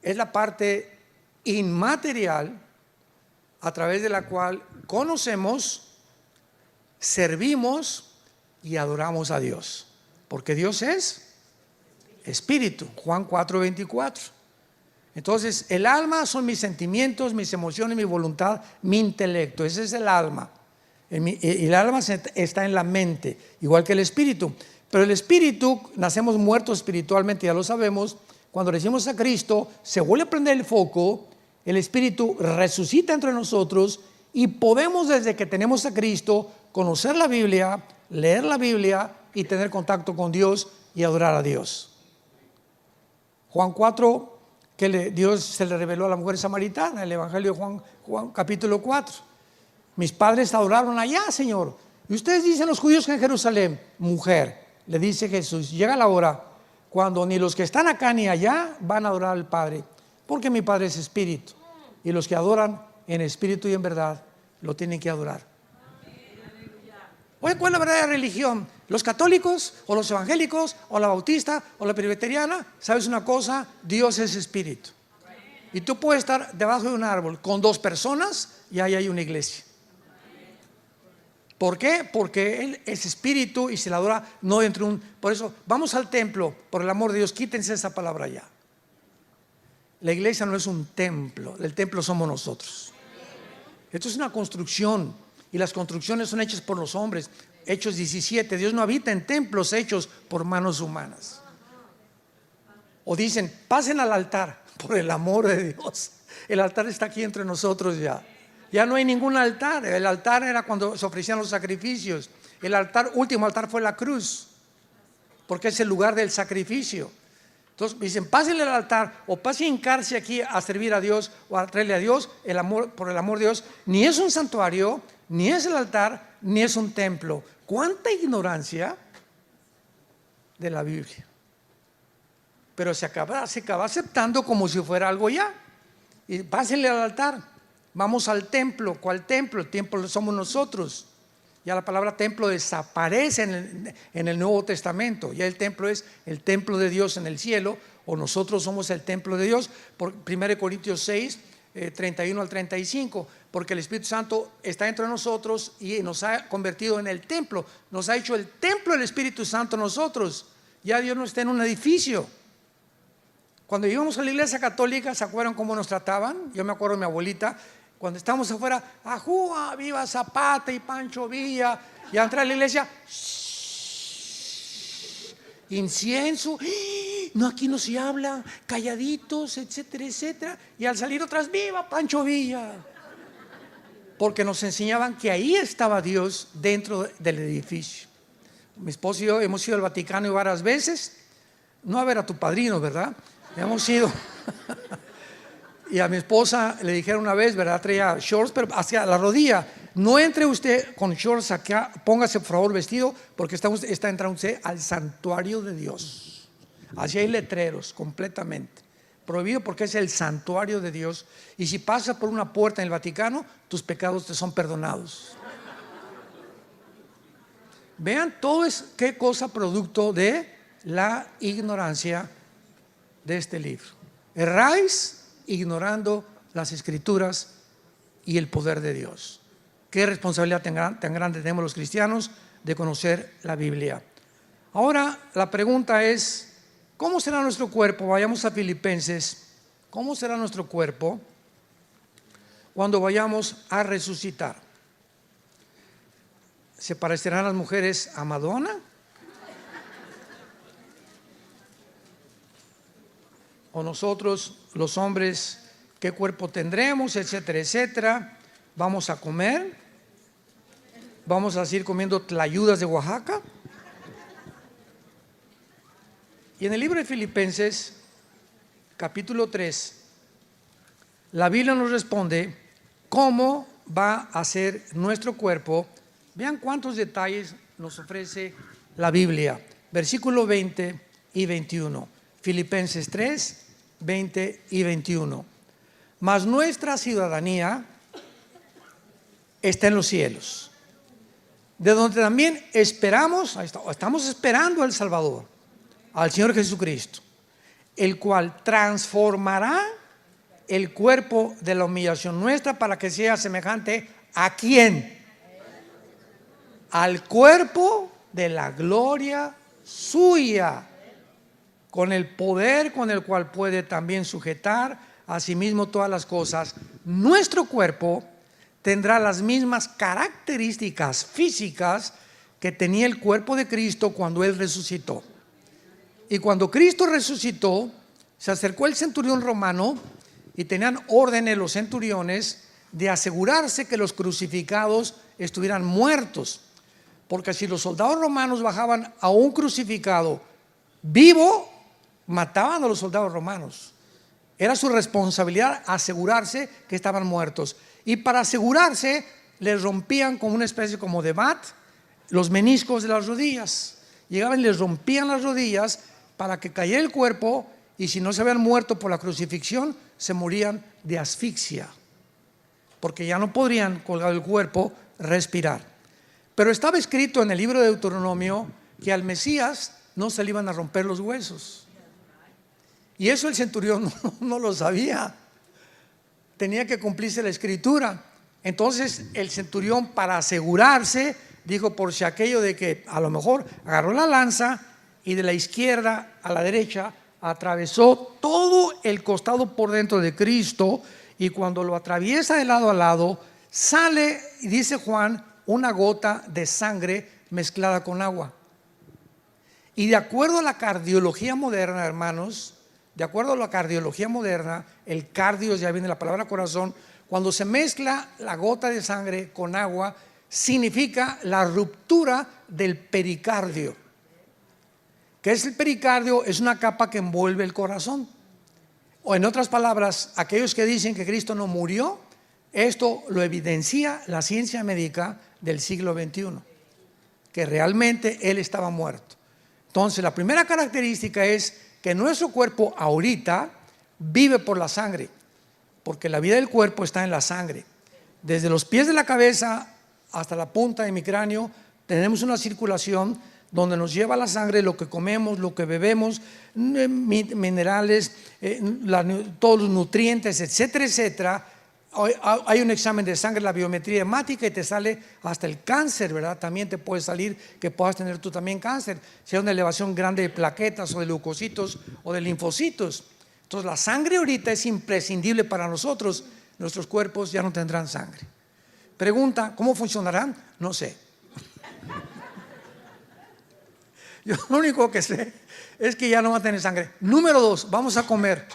es la parte inmaterial a través de la cual conocemos, servimos y adoramos a Dios, porque Dios es espíritu. Juan 4:24. Entonces, el alma son mis sentimientos, mis emociones, mi voluntad, mi intelecto. Ese es el alma. El alma está en la mente, igual que el espíritu. Pero el espíritu, nacemos muertos espiritualmente, ya lo sabemos. Cuando recibimos a Cristo, se vuelve a prender el foco, el espíritu resucita entre nosotros y podemos, desde que tenemos a Cristo, conocer la Biblia, leer la Biblia y tener contacto con Dios y adorar a Dios. Juan 4, que Dios se le reveló a la mujer samaritana, el Evangelio de Juan capítulo 4. Mis padres adoraron allá, Señor. Y ustedes dicen los judíos que en Jerusalén. Mujer, le dice Jesús, llega la hora cuando ni los que están acá ni allá van a adorar al Padre, porque mi Padre es espíritu, y los que adoran en espíritu y en verdad lo tienen que adorar. Oye, ¿cuál es la verdadera religión? ¿Los católicos o los evangélicos o la bautista o la presbiteriana? ¿Sabes una cosa? Dios es espíritu. Y tú puedes estar debajo de un árbol con dos personas y ahí hay una iglesia. ¿Por qué? Porque Él es espíritu y se le adora no dentro de un... Por eso, vamos al templo, por el amor de Dios, quítense esa palabra ya. La iglesia no es un templo, el templo somos nosotros. Esto es una construcción y las construcciones son hechas por los hombres. Hechos 17, Dios no habita en templos hechos por manos humanas. O dicen, pasen al altar, por el amor de Dios. El altar está aquí entre nosotros ya. Ya no hay ningún altar. El altar era cuando se ofrecían los sacrificios. El altar, último altar fue la cruz, porque es el lugar del sacrificio. Entonces dicen, pásenle al altar o pasen a hincarse aquí a servir a Dios o a traerle a Dios el amor, por el amor de Dios. Ni es un santuario, ni es el altar, ni es un templo. ¿Cuánta ignorancia de la Biblia? Pero se acaba aceptando como si fuera algo ya. Y pásenle al altar. Vamos al templo. ¿Cuál templo? El templo somos nosotros. Ya la palabra templo desaparece en el Nuevo Testamento. Ya el templo es el templo de Dios en el cielo, o nosotros somos el templo de Dios. Por 1 Corintios 6, 31 al 35. Porque el Espíritu Santo está dentro de nosotros y nos ha convertido en el templo. Nos ha hecho el templo del Espíritu Santo nosotros. Ya Dios no está en un edificio. Cuando íbamos a la iglesia católica, ¿se acuerdan cómo nos trataban? Yo me acuerdo de mi abuelita. Cuando estábamos afuera, ¡ajúa! ¡Viva Zapata y Pancho Villa! Y al entrar a la iglesia, ¡shh! Incienso, no, aquí no se habla, calladitos, etcétera, etcétera. Y al salir otras, ¡viva Pancho Villa! Porque nos enseñaban que ahí estaba Dios dentro del edificio. Mi esposo y yo hemos ido al Vaticano varias veces, no a ver a tu padrino, ¿verdad? Hemos ido. Y a mi esposa le dijeron una vez, ¿verdad? Traía shorts, pero hacia la rodilla. No entre usted con shorts acá, póngase por favor vestido, porque está entrando usted al santuario de Dios. Así hay letreros completamente. Prohibido porque es el santuario de Dios. Y si pasas por una puerta en el Vaticano, tus pecados te son perdonados. Vean todo qué cosa producto de la ignorancia de este libro. Erráis ignorando las Escrituras y el poder de Dios. Qué responsabilidad tan grande tenemos los cristianos de conocer la Biblia. Ahora la pregunta es, ¿cómo será nuestro cuerpo? Vayamos a Filipenses. ¿Cómo será nuestro cuerpo cuando vayamos a resucitar? ¿Se parecerán las mujeres a Madonna? ¿O nosotros, los hombres, qué cuerpo tendremos, etcétera, etcétera? ¿Vamos a comer? ¿Vamos a seguir comiendo tlayudas de Oaxaca? Y en el libro de Filipenses, capítulo 3, la Biblia nos responde cómo va a ser nuestro cuerpo. Vean cuántos detalles nos ofrece la Biblia. Versículo 20 y 21. Filipenses 3, 20 y 21. Mas nuestra ciudadanía está en los cielos, de donde también estamos esperando al Salvador, al Señor Jesucristo, el cual transformará el cuerpo de la humillación nuestra para que sea semejante ¿a quién? Al cuerpo de la gloria suya, con el poder con el cual puede también sujetar a sí mismo todas las cosas. Nuestro cuerpo tendrá las mismas características físicas que tenía el cuerpo de Cristo cuando Él resucitó. Y cuando Cristo resucitó, se acercó el centurión romano y tenían órdenes los centuriones de asegurarse que los crucificados estuvieran muertos, porque si los soldados romanos bajaban a un crucificado vivo, mataban a los soldados romanos. Era su responsabilidad asegurarse que estaban muertos. Y para asegurarse, les rompían con una especie como de bat los meniscos de las rodillas. Llegaban y les rompían las rodillas para que cayera el cuerpo, y si no se habían muerto por la crucifixión, se morían de asfixia, porque ya no podrían, colgar el cuerpo, respirar. Pero estaba escrito en el libro de Deuteronomio que al Mesías no se le iban a romper los huesos. Y eso el centurión no lo sabía. Tenía que cumplirse la escritura. Entonces el centurión, para asegurarse, dijo, por si aquello de que a lo mejor agarró la lanza y de la izquierda a la derecha atravesó todo el costado por dentro de Cristo, y cuando lo atraviesa de lado a lado, sale, dice Juan, una gota de sangre mezclada con agua. Y de acuerdo a la cardiología moderna, hermanos, de acuerdo a la cardiología moderna, el cardio, ya viene la palabra corazón, cuando se mezcla la gota de sangre con agua, significa la ruptura del pericardio. ¿Qué es el pericardio? Es una capa que envuelve el corazón. O en otras palabras, aquellos que dicen que Cristo no murió, esto lo evidencia la ciencia médica del siglo XXI, que realmente Él estaba muerto. Entonces la primera característica es que nuestro cuerpo ahorita vive por la sangre, porque la vida del cuerpo está en la sangre. Desde los pies de la cabeza hasta la punta de mi cráneo tenemos una circulación donde nos lleva la sangre lo que comemos, lo que bebemos, minerales, todos los nutrientes, etcétera, etcétera. Hay un examen de sangre, la biometría hemática, y te sale hasta el cáncer, ¿verdad? También te puede salir que puedas tener tú también cáncer, si hay una elevación grande de plaquetas o de leucocitos o de linfocitos. Entonces la sangre ahorita es imprescindible para nosotros. Nuestros cuerpos ya no tendrán sangre. Pregunta, ¿cómo funcionarán? No sé. Yo lo único que sé es que ya no va a tener sangre. Número 2, vamos a comer.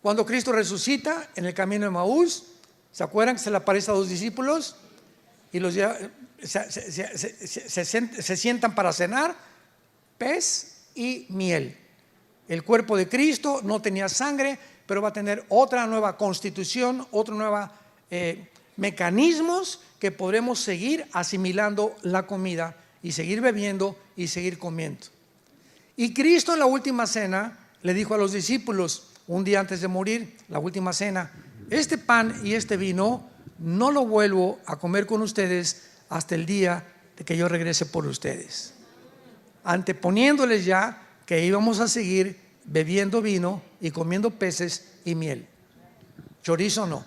Cuando Cristo resucita en el camino de Maús, ¿se acuerdan que se le aparece a 2 discípulos? Y los lleva, se sientan para cenar pez y miel. El cuerpo de Cristo no tenía sangre, pero va a tener otra nueva constitución, otra nueva mecanismos que podremos seguir asimilando la comida y seguir bebiendo y seguir comiendo. Y Cristo en la última cena le dijo a los discípulos, un día antes de morir, la última cena: este pan y este vino no lo vuelvo a comer con ustedes hasta el día de que yo regrese por ustedes, anteponiéndoles ya que íbamos a seguir bebiendo vino y comiendo peces y miel. Chorizo no.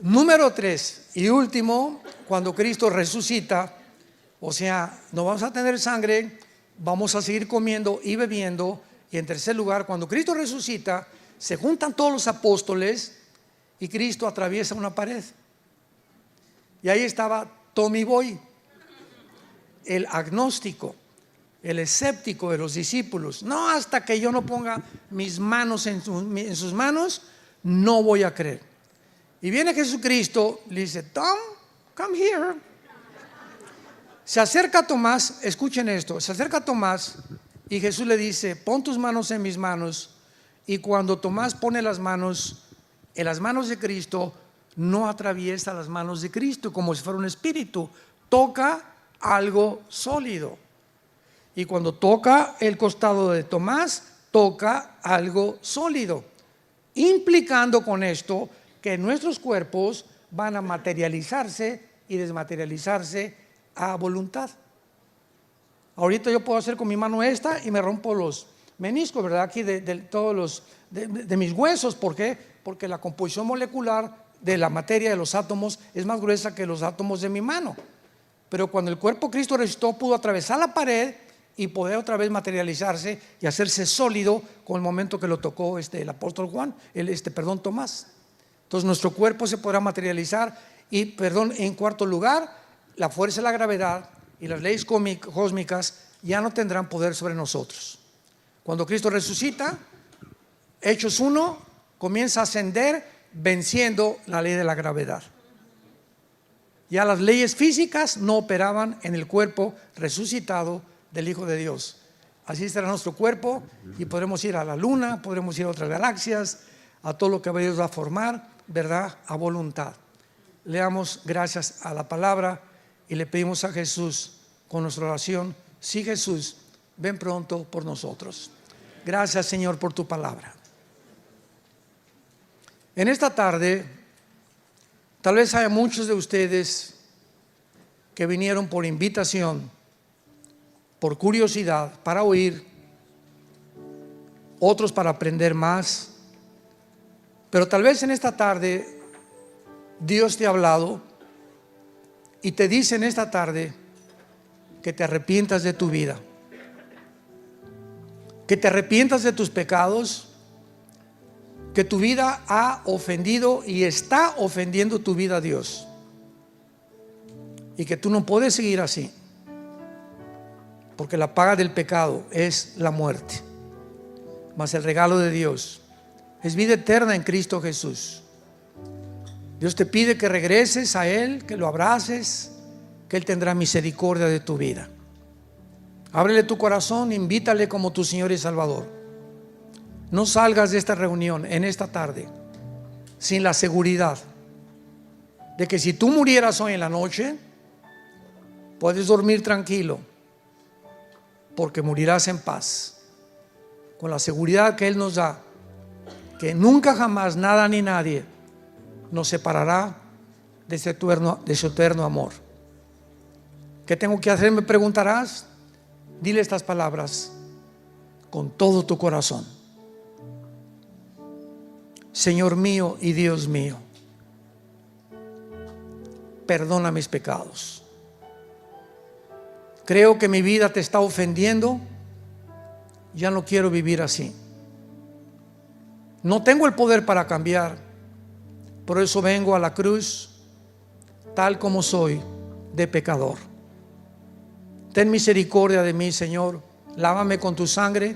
Número 3 y último, cuando Cristo resucita, o sea, no vamos a tener sangre, vamos a seguir comiendo y bebiendo. Y en tercer lugar, cuando Cristo resucita, se juntan todos los apóstoles y Cristo atraviesa una pared. Y ahí estaba Tommy Boy, el agnóstico, el escéptico de los discípulos. No, hasta que yo no ponga mis manos en sus manos, no voy a creer. Y viene Jesucristo, le dice: Tom, come here. Se acerca a Tomás, escuchen esto, se acerca a Tomás y Jesús le dice: pon tus manos en mis manos. Y cuando Tomás pone las manos en las manos de Cristo, no atraviesa las manos de Cristo como si fuera un espíritu, toca algo sólido. Y cuando toca el costado de Tomás, toca algo sólido, implicando con esto que nuestros cuerpos van a materializarse y desmaterializarse a voluntad. Ahorita yo puedo hacer con mi mano esta y me rompo los meniscos, ¿verdad? Aquí de todos los de mis huesos. ¿Por qué? Porque la composición molecular de la materia de los átomos es más gruesa que los átomos de mi mano. Pero cuando el cuerpo de Cristo resucitó, pudo atravesar la pared y poder otra vez materializarse y hacerse sólido con el momento que lo tocó el apóstol Juan, Tomás. Entonces nuestro cuerpo se podrá materializar. Y en cuarto lugar, la fuerza de la gravedad y las leyes cósmicas ya no tendrán poder sobre nosotros. Cuando Cristo resucita, Hechos 1 comienza a ascender venciendo la ley de la gravedad. Ya las leyes físicas no operaban en el cuerpo resucitado del Hijo de Dios. Así estará nuestro cuerpo y podremos ir a la luna, podremos ir a otras galaxias, a todo lo que Dios va a formar, ¿verdad? A voluntad. Le damos gracias a la palabra y le pedimos a Jesús con nuestra oración: sí, Jesús, ven pronto por nosotros. Gracias, Señor, por tu palabra. En esta tarde, tal vez haya muchos de ustedes que vinieron por invitación, por curiosidad, para oír, otros para aprender más. Pero tal vez en esta tarde Dios te ha hablado y te dice en esta tarde que te arrepientas de tu vida, que te arrepientas de tus pecados, que tu vida ha ofendido y está ofendiendo tu vida a Dios, y que tú no puedes seguir así, porque la paga del pecado es la muerte, mas el regalo de Dios es vida eterna en Cristo Jesús. Dios te pide que regreses a Él, que lo abraces, que Él tendrá misericordia de tu vida. Ábrele tu corazón, invítale como tu Señor y Salvador. No salgas de esta reunión en esta tarde sin la seguridad de que si tú murieras hoy en la noche, puedes dormir tranquilo, porque morirás en paz, con la seguridad que Él nos da, que nunca jamás nada ni nadie nos separará de su eterno amor. ¿Qué tengo que hacer? Me preguntarás. Dile estas palabras con todo tu corazón: Señor mío y Dios mío, perdona mis pecados. Creo que mi vida te está ofendiendo. Ya no quiero vivir así. No tengo el poder para cambiar. Por eso vengo a la cruz tal como soy, de pecador. Ten misericordia de mí, Señor. Lávame con tu sangre,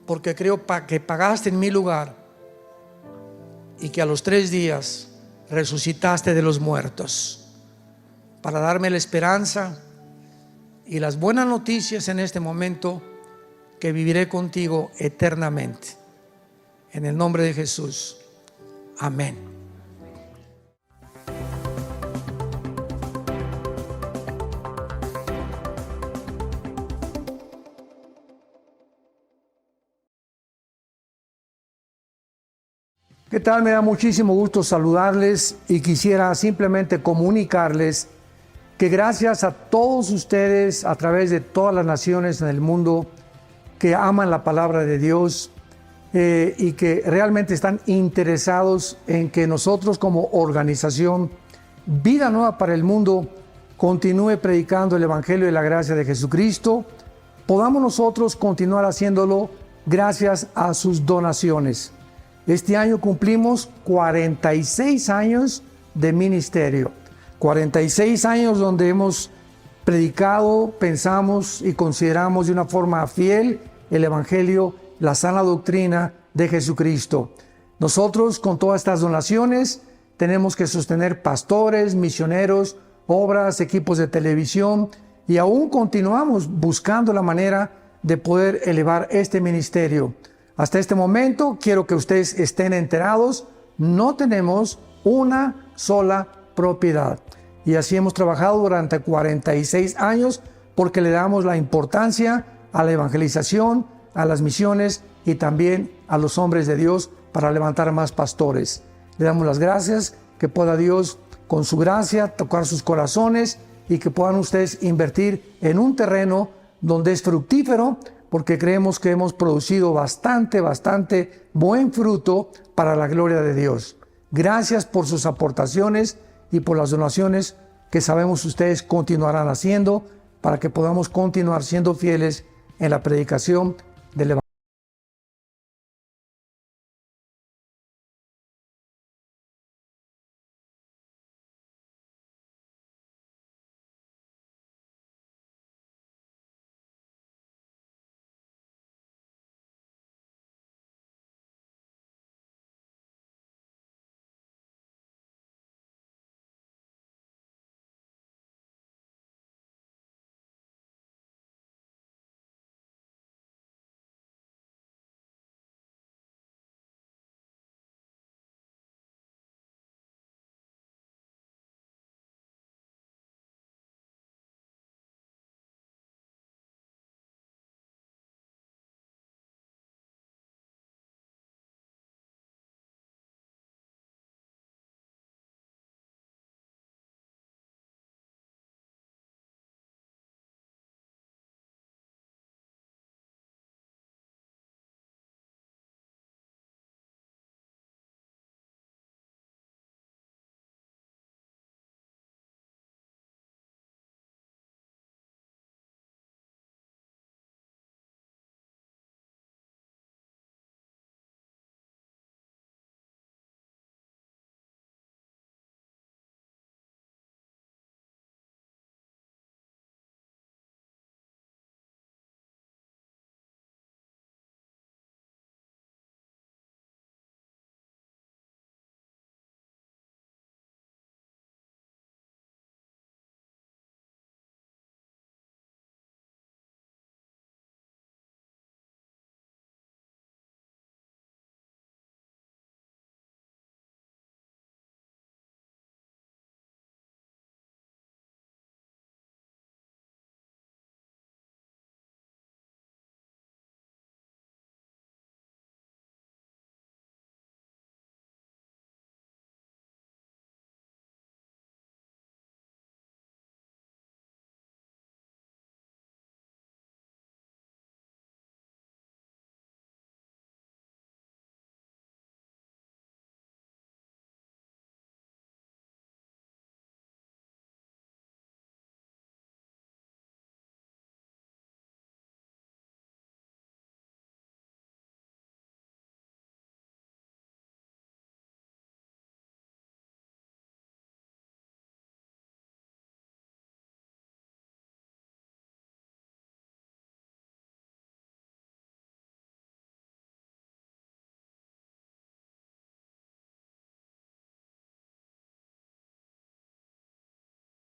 porque creo que pagaste en mi lugar y que a los 3 días resucitaste de los muertos para darme la esperanza y las buenas noticias en este momento, que viviré contigo eternamente. En el nombre de Jesús. Amén. ¿Qué tal? Me da muchísimo gusto saludarles y quisiera simplemente comunicarles que gracias a todos ustedes a través de todas las naciones en el mundo que aman la palabra de Dios y que realmente están interesados en que nosotros como organización Vida Nueva para el Mundo continúe predicando el Evangelio de la gracia de Jesucristo, podamos nosotros continuar haciéndolo gracias a sus donaciones. Este año cumplimos 46 años de ministerio, 46 años donde hemos predicado, pensamos y consideramos de una forma fiel el Evangelio, la sana doctrina de Jesucristo. Nosotros con todas estas donaciones tenemos que sostener pastores, misioneros, obras, equipos de televisión y aún continuamos buscando la manera de poder elevar este ministerio. Hasta este momento, quiero que ustedes estén enterados, no tenemos una sola propiedad. Y así hemos trabajado durante 46 años porque le damos la importancia a la evangelización, a las misiones y también a los hombres de Dios para levantar más pastores. Le damos las gracias, que pueda Dios con su gracia tocar sus corazones y que puedan ustedes invertir en un terreno donde es fructífero, porque creemos que hemos producido bastante buen fruto para la gloria de Dios. Gracias por sus aportaciones y por las donaciones que sabemos ustedes continuarán haciendo para que podamos continuar siendo fieles en la predicación del Evangelio.